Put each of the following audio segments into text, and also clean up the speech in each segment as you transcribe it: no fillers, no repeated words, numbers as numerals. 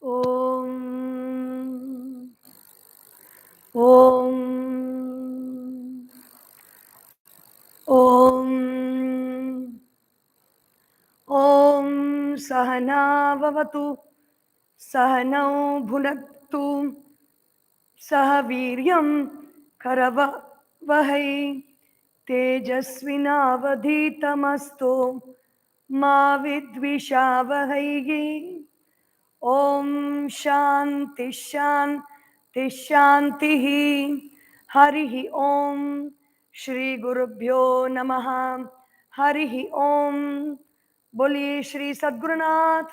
Om. Om. Om. Om Sahana Vavatu Sahanau Bhunaktu Sahaviryam Karava Vahai Tejasvinavadhitamastu Ma Vidvishavahai. Om Shanti Shanti Shanti Harihi Om Shri Gurubhyo Namaha Harihi Om. Boliye Shri Sadgurunath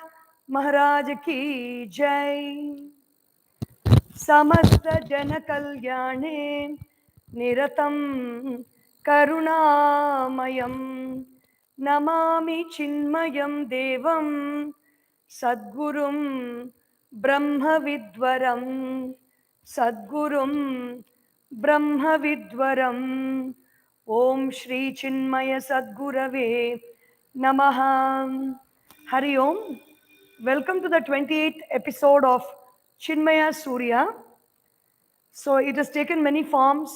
Maharaj Ki Jai. समस्त जन कल्याणे निरतं करुणामयं नमामि चिन्मयं देवं सद्गुरुं ब्रह्मविद्वरं सद्गुरुं ब्रह्मविद्वरम् ॐ श्री चिन्मय सद्गुरवे नमः. हरि ओम. Welcome to the 28th episode of Chinmaya Surya. So it has taken many forms,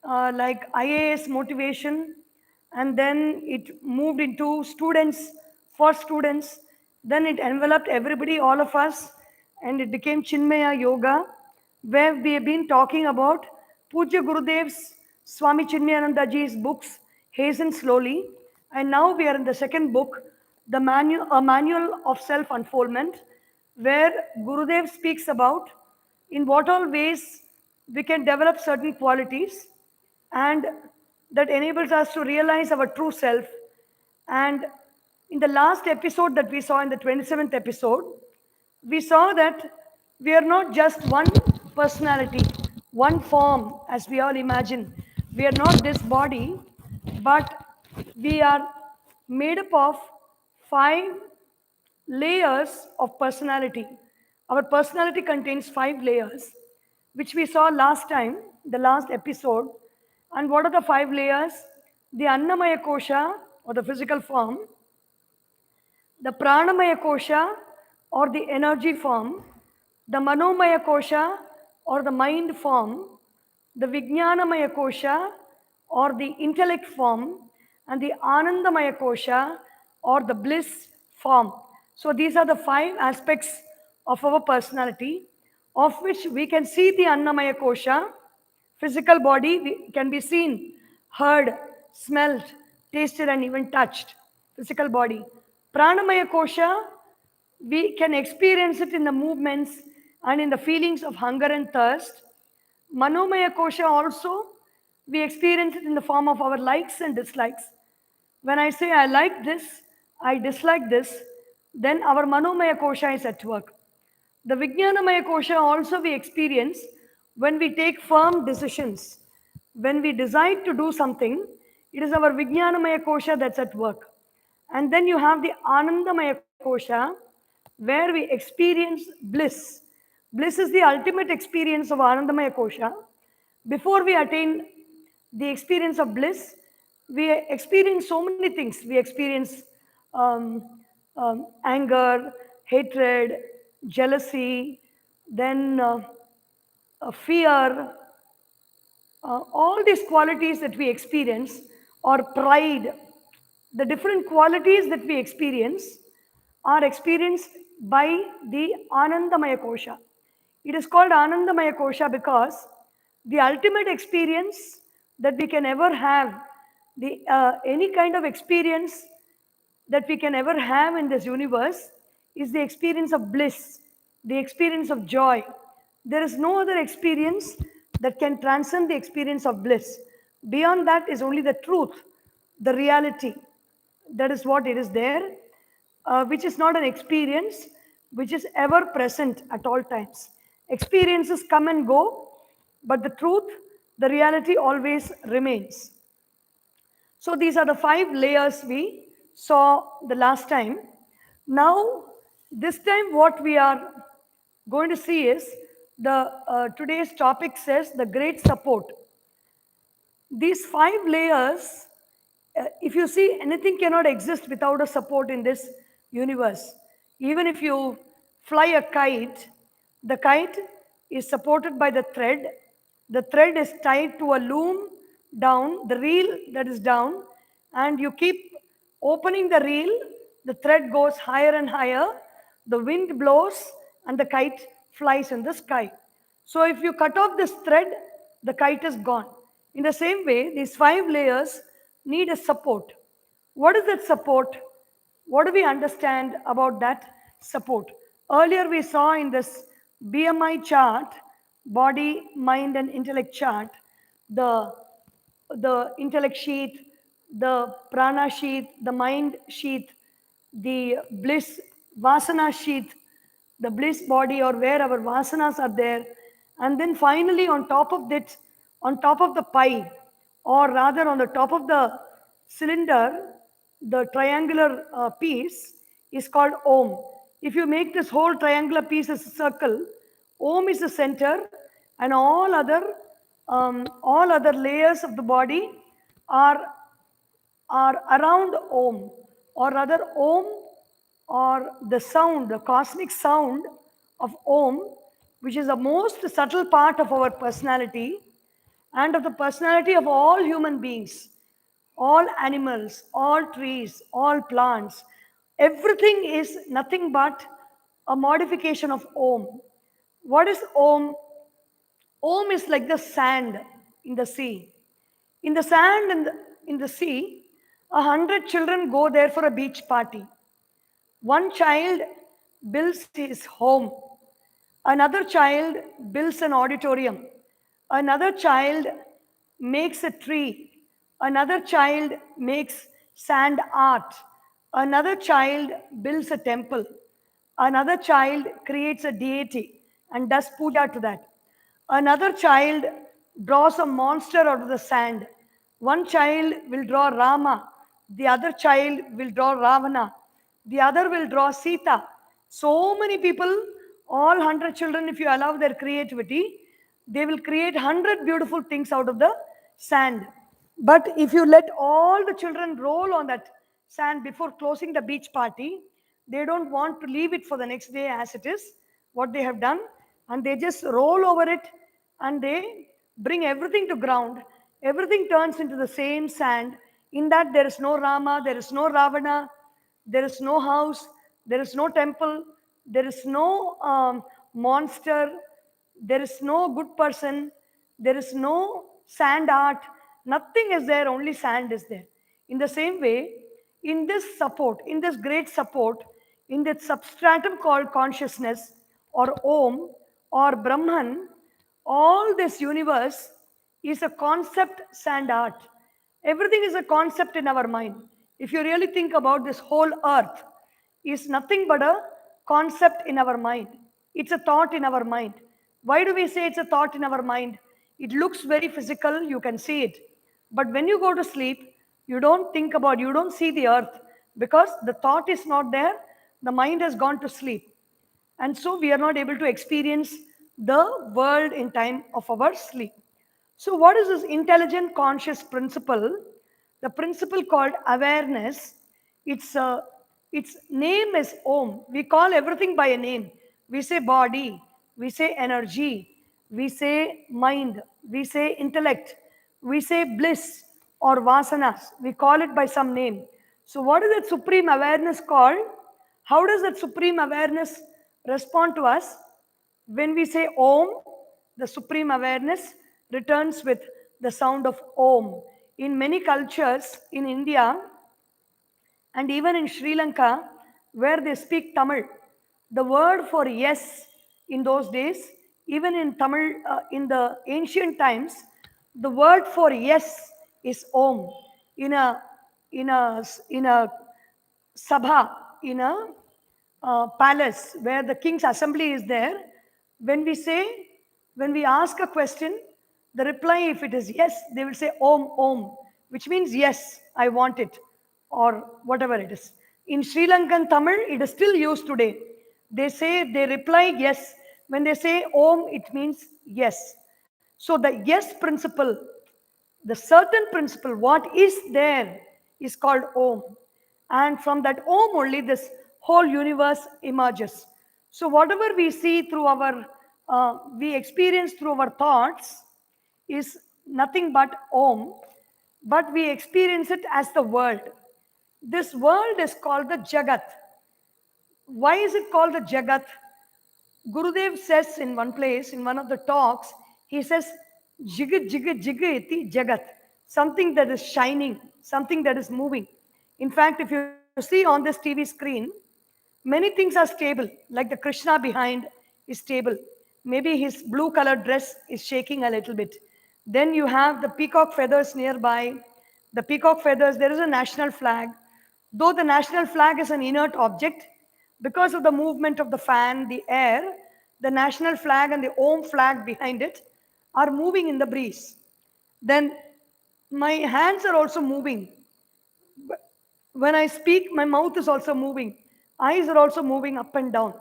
like IAS motivation, and then it moved into students, for students. Then it enveloped everybody, all of us, and it became Chinmaya Yoga, where we have been talking about Pujya Gurudev's Swami Chinmayananda Ji's books, Hasten Slowly. And now we are in the second book, a manual of self-unfoldment, where Gurudev speaks about in what all ways we can develop certain qualities and that enables us to realize our true self. And in the last episode that we saw, in the 27th episode, we saw that we are not just one personality, one form, as we all imagine. We are not this body, but we are made up of 5 layers of personality. Our personality contains 5 layers, which we saw last time, the last episode. And what are the 5 layers? The Annamaya Kosha, or the physical form, the Pranamaya Kosha, or the energy form, the Manomaya Kosha, or the mind form, the Vijnanamaya Kosha, or the intellect form, and the Anandamaya Kosha, or the bliss form. So these are the 5 aspects of our personality, of which we can see the Annamaya Kosha, physical body, can be seen, heard, smelled, tasted, and even touched. Physical body. Pranamaya Kosha, we can experience it in the movements and in the feelings of hunger and thirst. Manomaya Kosha also, we experience it in the form of our likes and dislikes. When I say I like this, I dislike this, then our Manomaya Kosha is at work. The Vijnanamaya Kosha also we experience when we take firm decisions. When we decide to do something, it is our Vijnanamaya Kosha that's at work. And then you have the Anandamaya Kosha, where we experience bliss. Bliss is the ultimate experience of Anandamaya Kosha. Before we attain the experience of bliss, we experience so many things. We experience anger, hatred, jealousy, then fear, all these qualities that we experience, or pride, the different qualities that we experience are experienced by the Anandamaya Kosha. It is called Anandamaya Kosha because the ultimate experience that we can ever have, any kind of experience that we can ever have in this universe, is the experience of bliss, the experience of joy. There is no other experience that can transcend the experience of bliss. Beyond that is only the truth, the reality. That is what it is there, which is not an experience, which is ever present at all times. Experiences come and go, but the truth, the reality always remains. So these are the 5 layers we saw the last time. Now, this time what we are going to see is today's topic says the great support. These 5 layers, if you see, anything cannot exist without a support in this universe. Even if you fly a kite, the kite is supported by the thread. The thread is tied to a loom down, the reel that is down, and you keep opening the reel, the thread goes higher and higher, the wind blows, and the kite flies in the sky. So if you cut off this thread, the kite is gone. In the same way, these 5 layers need a support. What is that support? What do we understand about that support? Earlier, we saw in this BMI chart, body, mind, and intellect chart, the, the intellect sheath, the prana sheath, the mind sheath, the bliss vasana sheath, the bliss body, or where our vasanas are there. And then finally, on top of that, on top of the pie, or rather on the top of the cylinder, the triangular piece is called Om. If you make this whole triangular piece as a circle, Om is the center, and all other layers of the body are are around Om, or rather Om, or the sound, the cosmic sound of Om, which is the most subtle part of our personality and of the personality of all human beings, all animals, all trees, all plants. Everything is nothing but a modification of Om. What is Om? Om is like the sand in the sea. In the sand and in the sea, 100 children go there for a beach party. One child builds his home. Another child builds an auditorium. Another child makes a tree. Another child makes sand art. Another child builds a temple. Another child creates a deity and does puja to that. Another child draws a monster out of the sand. One child will draw Rama. The other child will draw Ravana. The other will draw Sita. So many people, all 100 children, if you allow their creativity, they will create 100 beautiful things out of the sand. But if you let all the children roll on that sand before closing the beach party, they don't want to leave it for the next day as it is, what they have done, and they just roll over it and they bring everything to ground. Everything turns into the same sand. In that, there is no Rama, there is no Ravana, there is no house, there is no temple, there is no monster, there is no good person, there is no sand art, nothing is there, only sand is there. In the same way, in this support, in this great support, in that substratum called consciousness or Om or Brahman, all this universe is a concept sand art. Everything is a concept in our mind. If you really think about this whole earth, is nothing but a concept in our mind. It's a thought in our mind. Why do we say it's a thought in our mind? It looks very physical, you can see it. But when you go to sleep, you don't think about, you don't see the earth because the thought is not there, the mind has gone to sleep. And so we are not able to experience the world in time of our sleep. So, what is this intelligent conscious principle? The principle called awareness. Its its name is Om. We call everything by a name. We say body, we say energy, we say mind, we say intellect, we say bliss or vasanas. We call it by some name. So, what is that supreme awareness called? How does that supreme awareness respond to us? When we say Om, the supreme awareness returns with the sound of Om. In many cultures in India and even in Sri Lanka, where they speak Tamil, the word for yes in those days, even in Tamil, in the ancient times, the word for yes is Om. In a in a in a sabha, in a palace where the king's assembly is there, when we say, when we ask a question, the reply, if it is yes, they will say Om, Om, which means yes, I want it, or whatever it is. In Sri Lankan Tamil, it is still used today. They say, they reply yes. When they say Om, it means yes. So the yes principle, the certain principle, what is there, is called Om. And from that Om only this whole universe emerges. So whatever we see through our, we experience through our thoughts is nothing but Om, but we experience it as the world. This world is called the Jagat. Why is it called the Jagat? Gurudev says in one place, in one of the talks, he says, Jigit, jigit, jigiti jagat. Something that is shining, something that is moving. In fact, if you see on this TV screen, many things are stable, like the Krishna behind is stable. Maybe his blue colored dress is shaking a little bit. Then you have the peacock feathers nearby. The peacock feathers, there is a national flag. Though the national flag is an inert object, because of the movement of the fan, the air, the national flag and the Om flag behind it are moving in the breeze. Then my hands are also moving. When I speak, my mouth is also moving. Eyes are also moving up and down.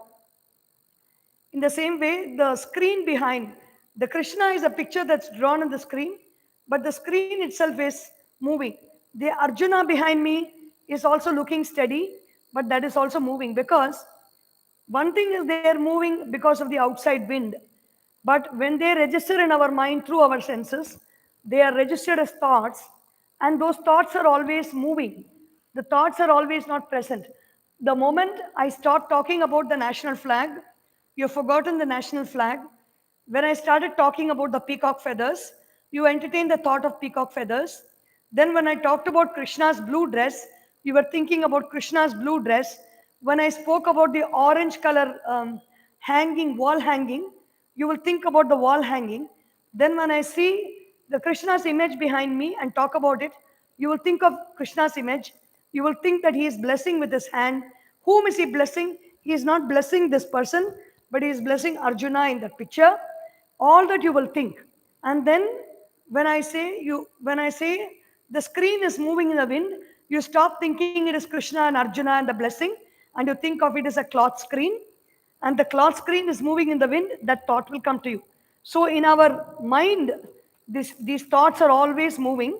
In the same way, the screen behind, the Krishna is a picture that's drawn on the screen, but the screen itself is moving. The Arjuna behind me is also looking steady, but that is also moving, because one thing is they are moving because of the outside wind, but when they register in our mind through our senses, they are registered as thoughts, and those thoughts are always moving. The thoughts are always not present. The moment I start talking about the national flag, you've forgotten the national flag. When I started talking about the peacock feathers, you entertained the thought of peacock feathers. Then, when I talked about Krishna's blue dress, you were thinking about Krishna's blue dress. When I spoke about the orange color hanging, wall hanging, you will think about the wall hanging. Then, when I see the Krishna's image behind me and talk about it, you will think of Krishna's image. You will think that he is blessing with his hand. Whom is he blessing? He is not blessing this person, but he is blessing Arjuna in that picture. All that you will think. And then when I say the screen is moving in the wind, you stop thinking it is Krishna and Arjuna and the blessing, and you think of it as a cloth screen, and the cloth screen is moving in the wind, that thought will come to you. So in our mind, these thoughts are always moving,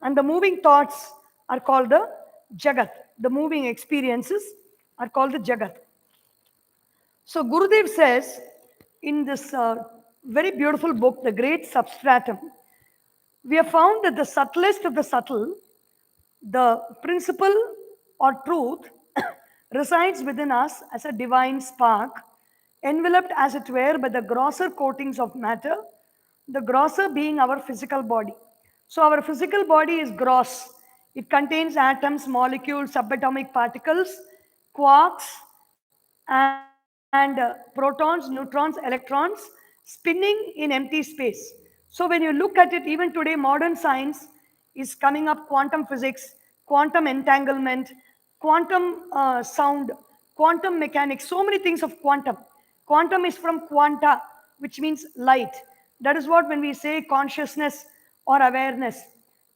and the moving thoughts are called the Jagat. The moving experiences are called the Jagat. So Gurudev says in this very beautiful book, The Great Substratum, we have found that the subtlest of the subtle, the principle or truth, resides within us as a divine spark, enveloped as it were by the grosser coatings of matter, the grosser being our physical body. So, our physical body is gross. It contains atoms, molecules, subatomic particles, quarks, and protons, neutrons, electrons spinning in empty space. So when you look at it, even today, modern science is coming up quantum physics, quantum entanglement, quantum sound, quantum mechanics, so many things of quantum. Quantum is from quanta, which means light. That is what when we say consciousness or awareness.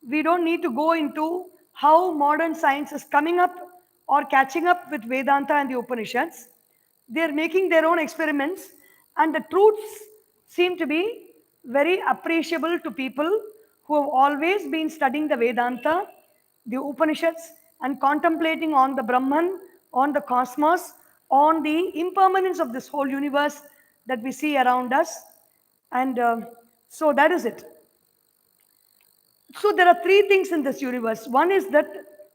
We don't need to go into how modern science is coming up or catching up with Vedanta and the Upanishads. They are making their own experiments, and the truths seem to be very appreciable to people who have always been studying the Vedanta, the Upanishads, and contemplating on the Brahman, on the cosmos, on the impermanence of this whole universe that we see around us. And so that is it. So there are three things in this universe. One is that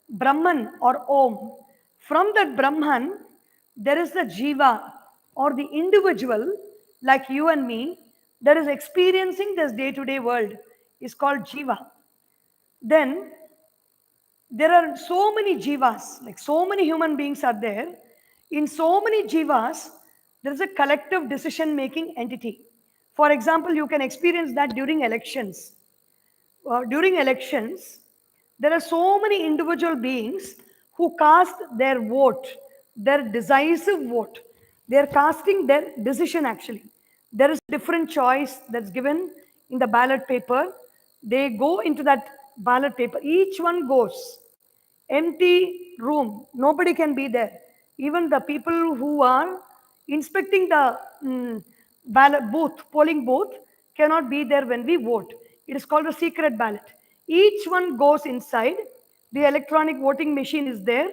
Brahman or Om. From that Brahman, there is the Jiva or the individual like you and me that is experiencing this day-to-day world is called Jiva. Then there are so many Jivas, like so many human beings are there. In so many Jivas, there is a collective decision-making entity. For example, you can experience that during elections. During elections, there are so many individual beings who cast their vote, their decisive vote. They are casting their decision actually. There is different choice that's given in the ballot paper. They go into that ballot paper. Each one goes. Empty room. Nobody can be there. Even the people who are inspecting the ballot booth, polling booth, cannot be there when we vote. It is called a secret ballot. Each one goes inside. The electronic voting machine is there.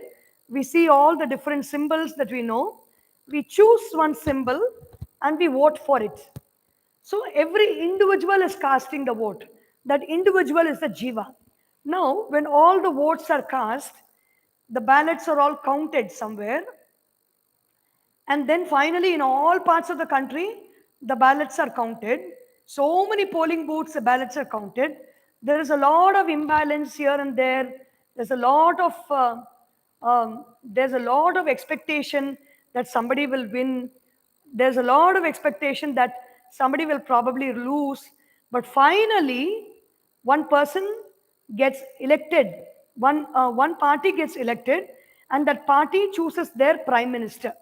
We see all the different symbols that we know. We choose one symbol and we vote for it. So every individual is casting the vote. That individual is the jiva. Now, when all the votes are cast, the ballots are all counted somewhere, and then finally, in all parts of the country, the ballots are counted. So many polling booths, the ballots are counted. There is a lot of imbalance here and there. There's a lot of there's a lot of expectation that somebody will win. There's a lot of expectation that somebody will probably lose. But finally, one person gets elected. One party gets elected, and that party chooses their prime minister,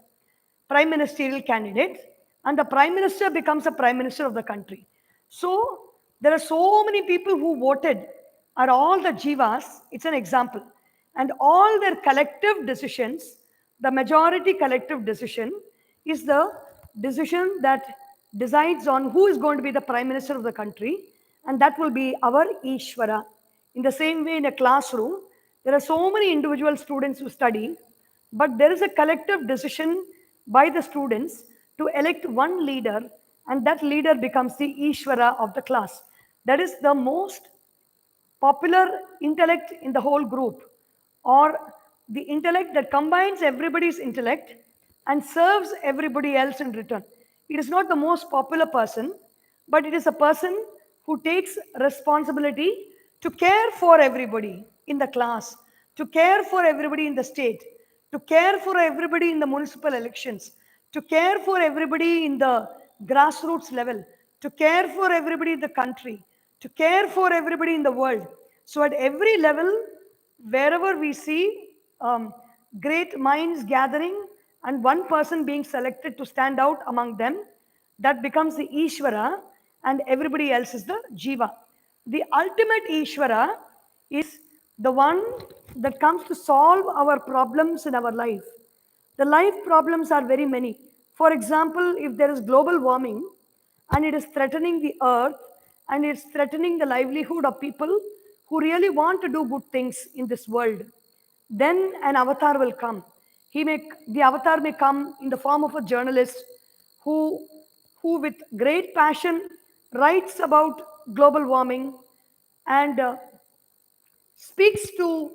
prime ministerial candidate, and the prime minister becomes a prime minister of the country. So there are so many people who voted, are all the jivas. It's an example. And all their collective decisions, the majority collective decision, is the decision that decides on who is going to be the prime minister of the country, and that will be our Ishvara. In the same way, in a classroom, there are so many individual students who study, but there is a collective decision by the students to elect one leader, and that leader becomes the Ishvara of the class. That is the most popular intellect in the whole group, or the intellect that combines everybody's intellect and serves everybody else in return. It is not the most popular person, but it is a person who takes responsibility to care for everybody in the class, to care for everybody in the state, to care for everybody in the municipal elections, to care for everybody in the grassroots level, to care for everybody in the country, to care for everybody in the world. So, at every level, wherever we see great minds gathering and one person being selected to stand out among them, that becomes the Ishvara, and everybody else is the Jiva. The ultimate Ishvara is the one that comes to solve our problems in our life. The life problems are very many. For example, if there is global warming and it is threatening the earth and it's threatening the livelihood of people who really want to do good things in this world, then an avatar will come. The avatar may come in the form of a journalist who, who with great passion writes about global warming and speaks to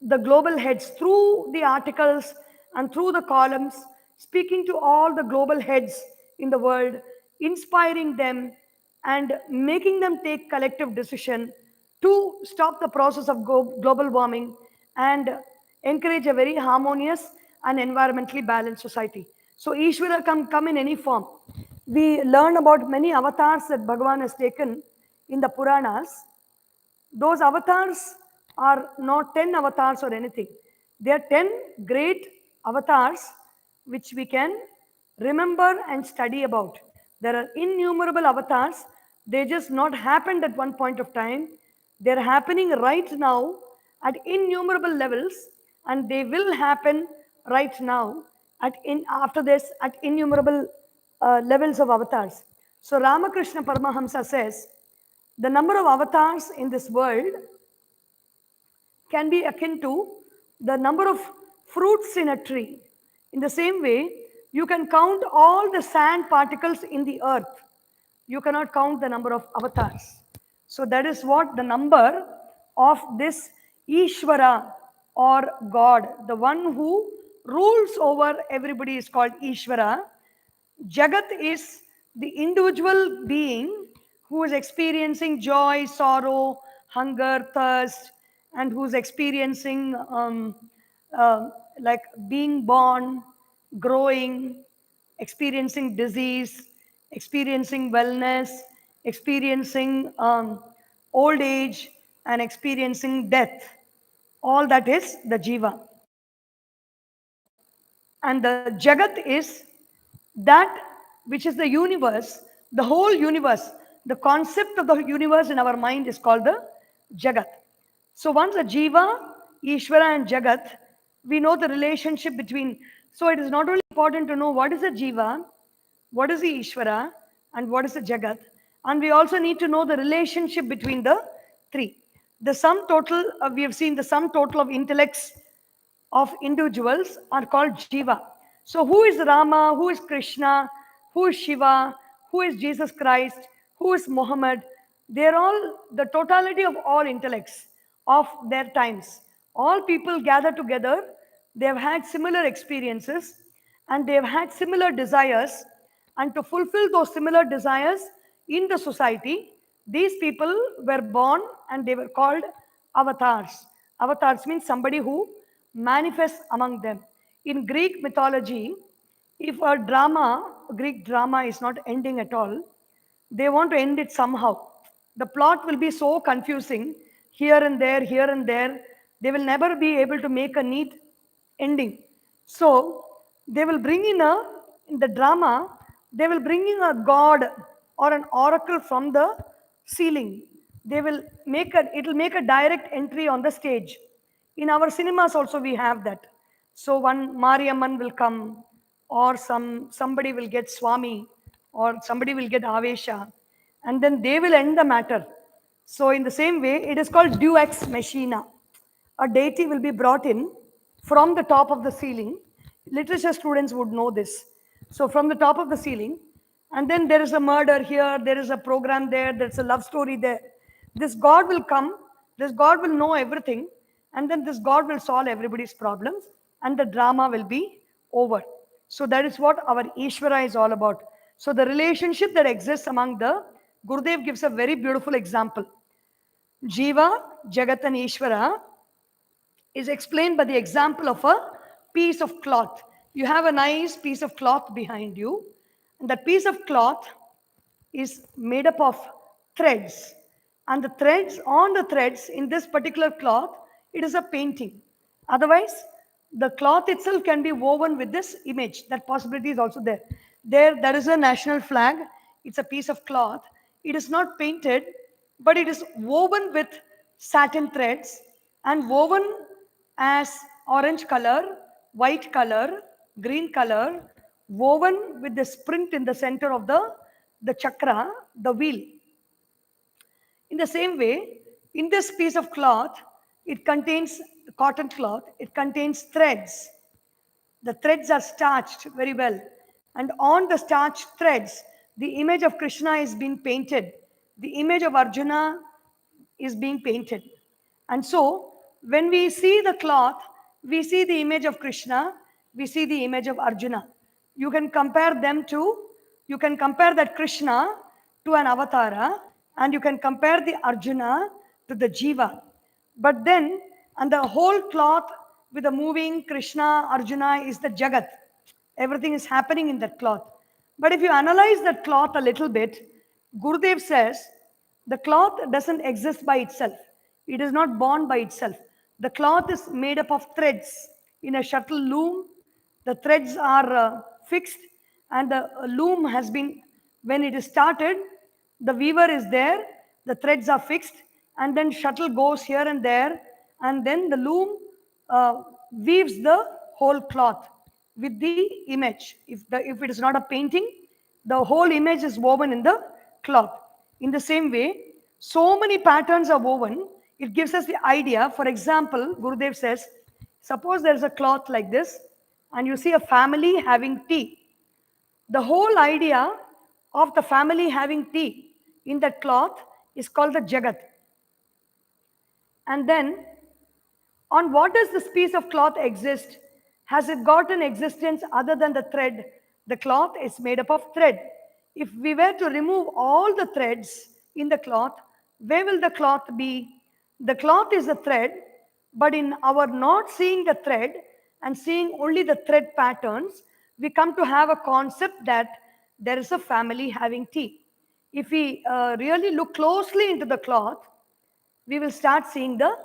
the global heads through the articles and through the columns, speaking to all the global heads in the world, inspiring them and making them take collective decision to stop the process of global warming and encourage a very harmonious and environmentally balanced society. So Ishvara can come in any form. We learn about many avatars that Bhagavan has taken in the Puranas. Those avatars are not 10 avatars or anything. They are 10 great avatars which we can remember and study about. There are innumerable avatars. They just not happened at one point of time. They're happening right now at innumerable levels, and they will happen right now after this at innumerable levels of avatars. So Ramakrishna Paramahamsa says, the number of avatars in this world can be akin to the number of fruits in a tree. In the same way, you can count all the sand particles in the earth. You cannot count the number of avatars. So that is what the number of this Ishvara or God, the one who rules over everybody, is called Ishvara. Jagat is the individual being who is experiencing joy, sorrow, hunger, thirst, and who's experiencing like being born, growing, experiencing disease, experiencing wellness, experiencing old age, and experiencing death. All that is the jiva. And the Jagat is that which is the universe, the whole universe. The concept of the universe in our mind is called the Jagat. So once a Jiva, Ishvara, and Jagat, we know the relationship between. So it is not only important to know what is the Jiva, what is the Ishvara, and what is the Jagat, and we also need to know the relationship between the three. The sum total, we have seen the sum total of intellects of individuals are called Jiva. So, who is Rama? Who is Krishna? Who is Shiva? Who is Jesus Christ? Who is Muhammad? They're all the totality of all intellects of their times. All people gather together, they have had similar experiences and they have had similar desires. And to fulfill those similar desires in the society, these people were born and they were called avatars. Avatars means somebody who manifests among them. In Greek mythology, if a drama, Greek drama is not ending at all, they want to end it somehow. The plot will be so confusing here and there, here and there. They will never be able to make a neat ending. So they will bring in the drama, they will bring in a god or an oracle from the ceiling. They will it will make a direct entry on the stage. In our cinemas also we have that. So one Mariamman will come, or somebody will get Swami, or somebody will get Avesha, and then they will end the matter. So in the same way, it is called Deus ex machina. A deity will be brought in from the top of the ceiling. Literature students would know this. So from the top of the ceiling, and then there is a murder here, there is a program there, there's a love story there. This God will come, this God will know everything, and then this God will solve everybody's problems, and the drama will be over. So that is what our Ishvara is all about. So the relationship that exists among the Gurudev gives a very beautiful example. Jiva, Jagat and Ishvara is explained by the example of a piece of cloth. You have a nice piece of cloth behind you, and that piece of cloth is made up of threads. And the threads, on the threads in this particular cloth, it is a painting. Otherwise, the cloth itself can be woven with this image. That possibility is also there. There is a national flag. It's a piece of cloth. It is not painted, but it is woven with satin threads and woven as orange color, white color, green color, woven with the sprint in the center of the chakra, the wheel. In the same way, in this piece of cloth, it contains cotton cloth, it contains threads. The threads are starched very well. And on the starched threads, the image of Krishna is being painted. The image of Arjuna is being painted. And so, when we see the cloth, we see the image of Krishna, we see the image of Arjuna. You can compare you can compare that Krishna to an avatara, and you can compare the Arjuna to the Jiva. But then, and the whole cloth with the moving Krishna, Arjuna is the Jagat. Everything is happening in that cloth. But if you analyze that cloth a little bit, Gurudev says the cloth doesn't exist by itself. It is not born by itself. The cloth is made up of threads in a shuttle loom. The threads are fixed, and the loom has been, when it is started, the weaver is there, the threads are fixed, and then shuttle goes here and there, and then the loom weaves the whole cloth with the image. If it is not a painting, the whole image is woven in the cloth. In the same way, so many patterns are woven. It gives us the idea. For example, Gurudev says, suppose there is a cloth like this, and you see a family having tea. The whole idea of the family having tea in that cloth is called the Jagat. And then, on what does this piece of cloth exist? Has it got an existence other than the thread? The cloth is made up of thread. If we were to remove all the threads in the cloth, where will the cloth be? The cloth is a thread, but in our not seeing the thread and seeing only the thread patterns, we come to have a concept that there is a family having tea. If we really look closely into the cloth, we will start seeing the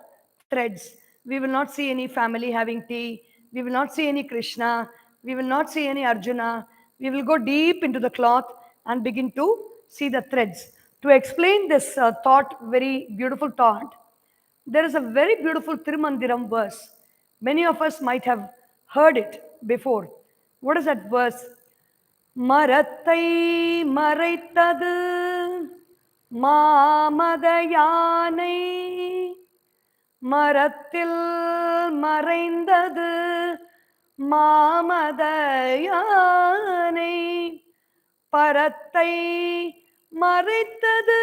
threads. We will not see any family having tea. We will not see any Krishna. We will not see any Arjuna. We will go deep into the cloth and begin to see the threads. To explain this thought, very beautiful thought, there is a very beautiful Tirumandiram verse. Many of us might have heard it before. What is that verse? Marathai maraitadu மாமதயானை மரத்தில் மறைந்தது மாமதயானை பரத்தை மறைத்தது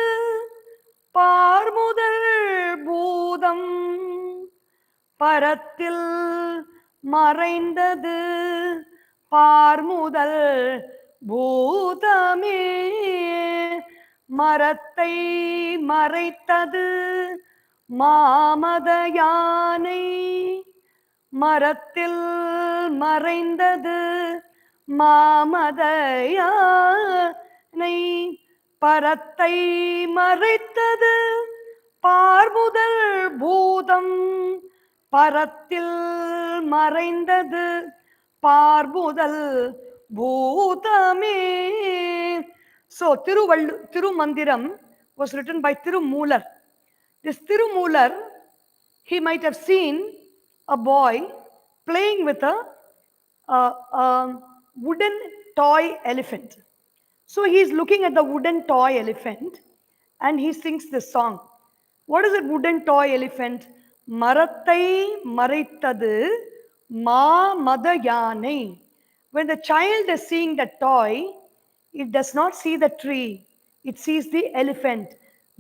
பார்முதல் பூதம் பரத்தில் மறைந்தது பார்முதல் பூதமே மரத்தை மறைத்தது மாமத யானை மரத்தில் மறைந்தது மாமத யானை பரத்தை மறைத்தது பார்முதல் பூதம் பரத்தில் மறைந்தது பார்முதல் பூதமே. So Tirumandiram was written by Tirumular. This Tirumular, he might have seen a boy playing with a wooden toy elephant. So he is looking at the wooden toy elephant and he sings this song. What is a wooden toy elephant? Marattai maraitadu ma mada yanai. When the child is seeing the toy, it does not see the tree, it sees the elephant.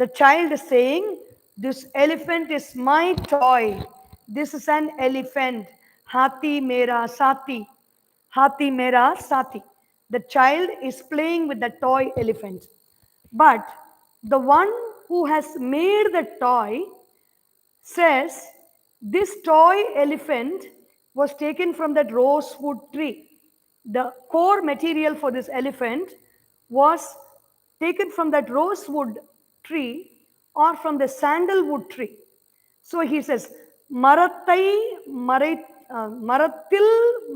The child is saying, this elephant is my toy. This is an elephant. Hathi mera sati. Hathi mera sati. The child is playing with the toy elephant. But the one who has made the toy says, this toy elephant was taken from that rosewood tree. The core material for this elephant was taken from that rosewood tree or from the sandalwood tree. So he says, Marathil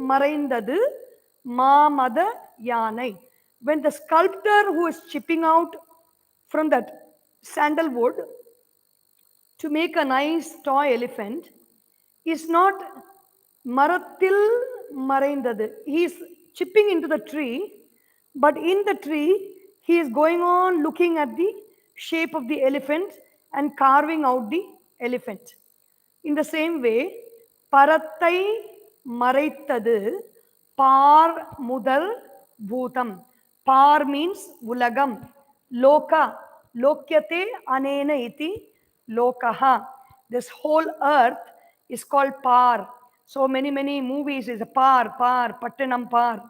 maraindadu mamada yanai. When the sculptor who is chipping out from that sandalwood to make a nice toy elephant is not marathil maraindadu. He is chipping into the tree, but in the tree he is going on looking at the shape of the elephant and carving out the elephant. In the same way, parattai maraitadu par mudal bhutam. Par means ulagam. Loka. Lokyate anena iti lokaha. This whole earth is called par. So many movies is a par, Pattanam par.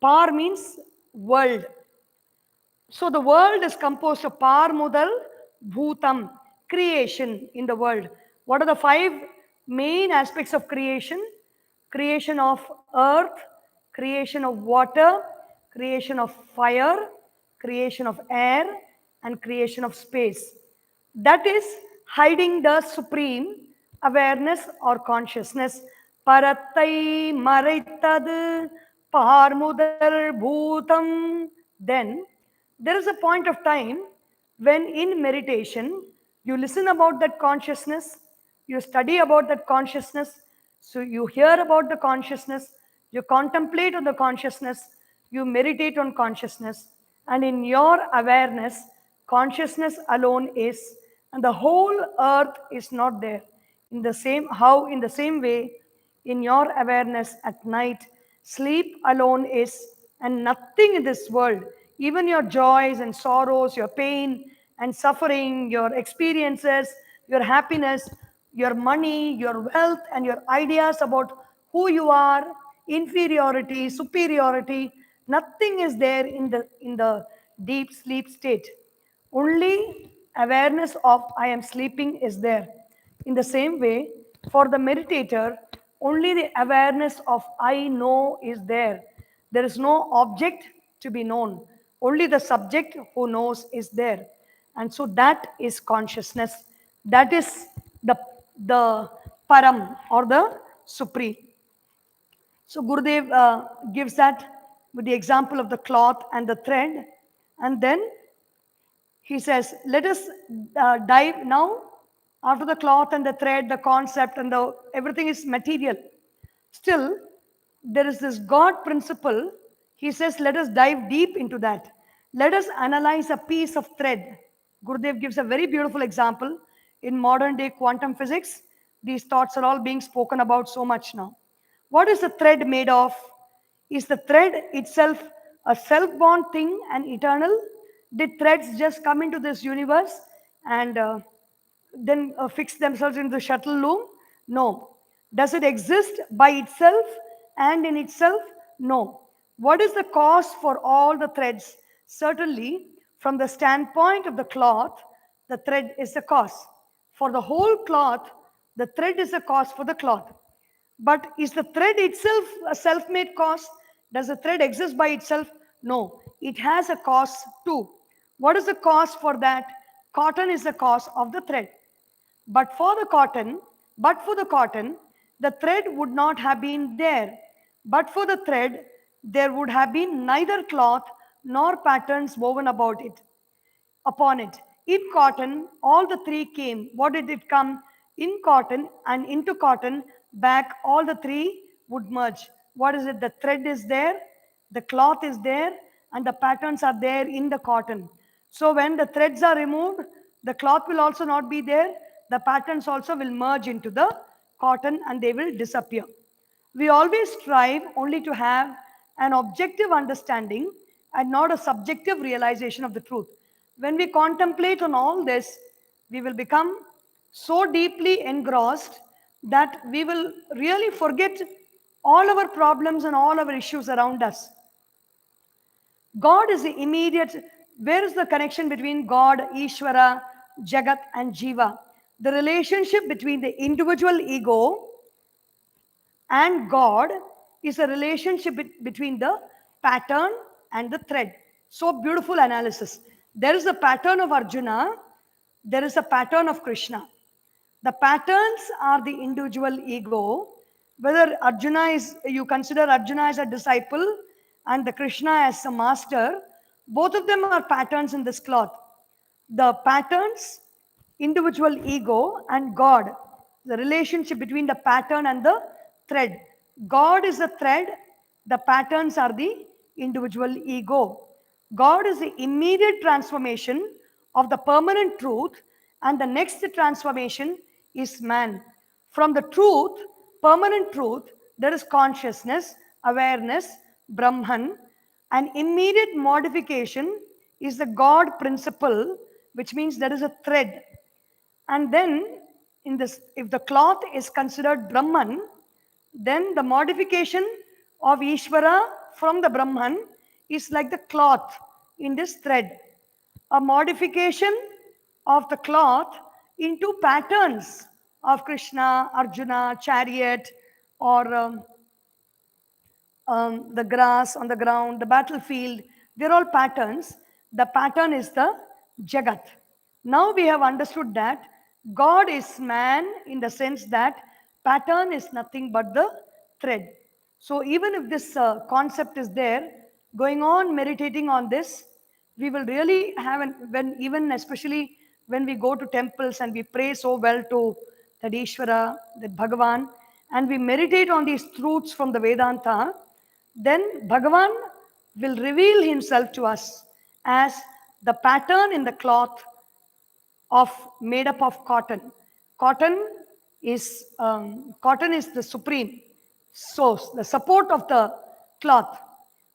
Par means world. So the world is composed of par mudal bhutam, creation in the world. What are the 5 main aspects of creation? Creation of earth, creation of water, creation of fire, creation of air, and creation of space. That is hiding the supreme awareness or consciousness. Parattai maraitadu parmudal bhutam. Then there is a point of time when in meditation you listen about that consciousness, you study about that consciousness, so you hear about the consciousness, you contemplate on the consciousness, you meditate on consciousness, and in your awareness, consciousness alone is, and the whole earth is not there. In the same way, in your awareness at night, sleep alone is, and nothing in this world, even your joys and sorrows, your pain and suffering, your experiences, your happiness, your money, your wealth, and your ideas about who you are, inferiority, superiority, nothing is there in the deep sleep state. Only awareness of I am sleeping is there. In the same way, for the meditator, only the awareness of I know is there. There is no object to be known. Only the subject who knows is there. And so that is consciousness. That is the param or the supreme. So Gurudev gives that with the example of the cloth and the thread. And then he says, let us dive now. After the cloth and the thread, the concept and everything is material. Still, there is this God principle. He says, let us dive deep into that. Let us analyze a piece of thread. Gurudev gives a very beautiful example. In modern day quantum physics, these thoughts are all being spoken about so much now. What is the thread made of? Is the thread itself a self-born thing and eternal? Did threads just come into this universe and then fix themselves into the shuttle loom? No. Does it exist by itself and in itself? No. What is the cause for all the threads? Certainly, from the standpoint of the cloth, the thread is the cause. For the whole cloth, the thread is the cause for the cloth. But is the thread itself a self made cause? Does the thread exist by itself? No. It has a cause too. What is the cause for that? Cotton is the cause of the thread. But for the cotton, the thread would not have been there. But for the thread, there would have been neither cloth nor patterns woven about it upon it. In cotton, all the three came. What did it come? In cotton and into cotton, back, all the three would merge. What is it? The thread is there, the cloth is there, and the patterns are there in the cotton. So when the threads are removed, the cloth will also not be there. The patterns also will merge into the cotton and they will disappear. We always strive only to have an objective understanding and not a subjective realization of the truth. When we contemplate on all this, we will become so deeply engrossed that we will really forget all our problems and all our issues around us. God is the immediate. Where is the connection between God, Ishvara, Jagat, and Jiva? The relationship between the individual ego and God is a relationship between the pattern and the thread. So beautiful analysis. There is a pattern of Arjuna, there is a pattern of Krishna. The patterns are the individual ego. Whether Arjuna is, you consider Arjuna as a disciple and the Krishna as a master, both of them are patterns in this cloth. The patterns, individual ego, and God, the relationship between the pattern and the thread. God is the thread, the patterns are the individual ego. God is the immediate transformation of the permanent truth, and the next transformation is man. From the truth, permanent truth, there is consciousness, awareness, Brahman. An immediate modification is the God principle, which means there is a thread. And then, in this, if the cloth is considered Brahman, then the modification of Ishvara from the Brahman is like the cloth in this thread. A modification of the cloth into patterns of Krishna, Arjuna, chariot, or the grass on the ground, the battlefield, they're all patterns. The pattern is the Jagat. Now we have understood that God is man in the sense that pattern is nothing but the thread. So even if this concept is there, going on meditating on this, we will really have, when even especially when we go to temples and we pray so well to that Ishvara, that Bhagavan, and we meditate on these truths from the Vedanta, then Bhagavan will reveal himself to us as the pattern in the cloth of made up of cotton. Cotton is the supreme source, the support of the cloth.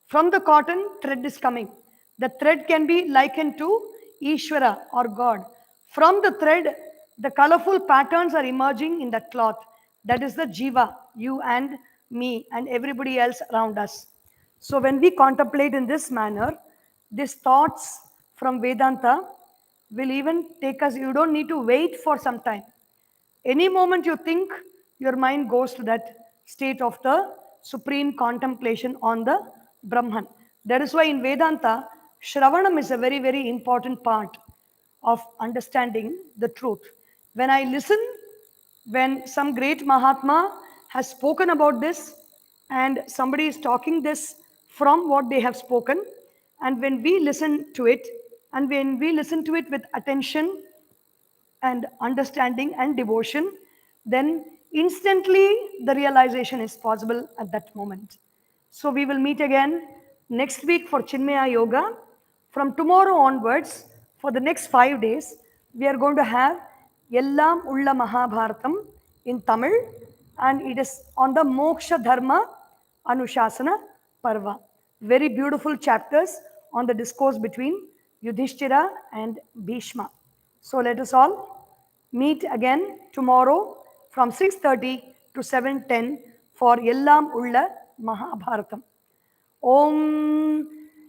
From the cotton, thread is coming. The thread can be likened to Ishvara or God. From the thread, the colorful patterns are emerging in that cloth. That is the Jiva, you and me and everybody else around us. So when we contemplate in this manner, these thoughts from Vedanta will even take us, you don't need to wait for some time. Any moment you think, your mind goes to that state of the supreme contemplation on the Brahman. That is why in Vedanta, Shravanam is a very, very important part of understanding the truth. When I listen, when some great Mahatma has spoken about this, and somebody is talking this from what they have spoken, and when we listen to it, and when we listen to it with attention and understanding and devotion, then instantly the realization is possible at that moment. So we will meet again next week for Chinmaya Yoga. From tomorrow onwards, for the next 5 days, we are going to have Yellam Ulla Mahabharatam in Tamil and it is on the Moksha Dharma Anushasana Parva. Very beautiful chapters on the discourse between Yudhishthira and Bhishma. So let us all meet again tomorrow from 6:30 to 7:10 for Yellam Ulla Mahabharatam. ॐ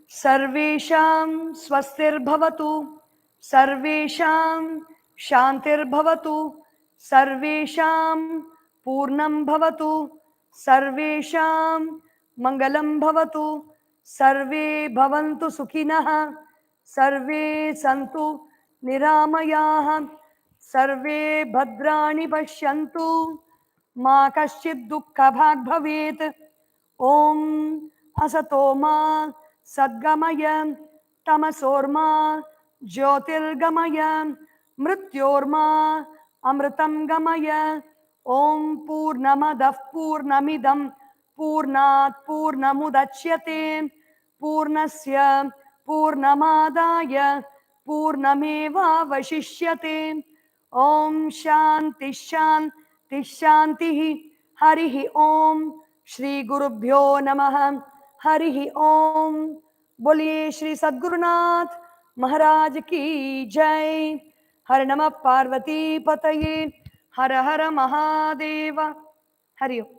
सर्वेषां स्वस्तिर्भवतु, सर्वेषां शान्तिर्भवतु, सर्वेषां पूर्णं भवतु, सर्वेषां मङ्गलं भवतु, सर्वे भवन्तु सुखिनः, सर्वे सन्तु निरामयाः, सर्वे भद्राणि पश्यन्तु, मा कश्चित् दुःखभाग् भवेत्. ॐ असतो मा सद्गमय, तमसोर्मा ज्योतिर्गमय, मृत्योर्मा अमृतं गमय. ॐ पूर्णमदः पूर्णमिदं पूर्णात् पूर्णमुदच्यते, पूर्णस्य पूर्णमादाय पूर्णमेवावशिष्यते. ॐ शान्ति शान्ति शान्तिः. हरिः ॐ. श्री गुरुभ्यो नमः. हरिः ॐ. बोलिए श्री सद्गुरुनाथ महाराज की जय. हर नमः पार्वती पतये. हर हर महादेव. हरि ओम.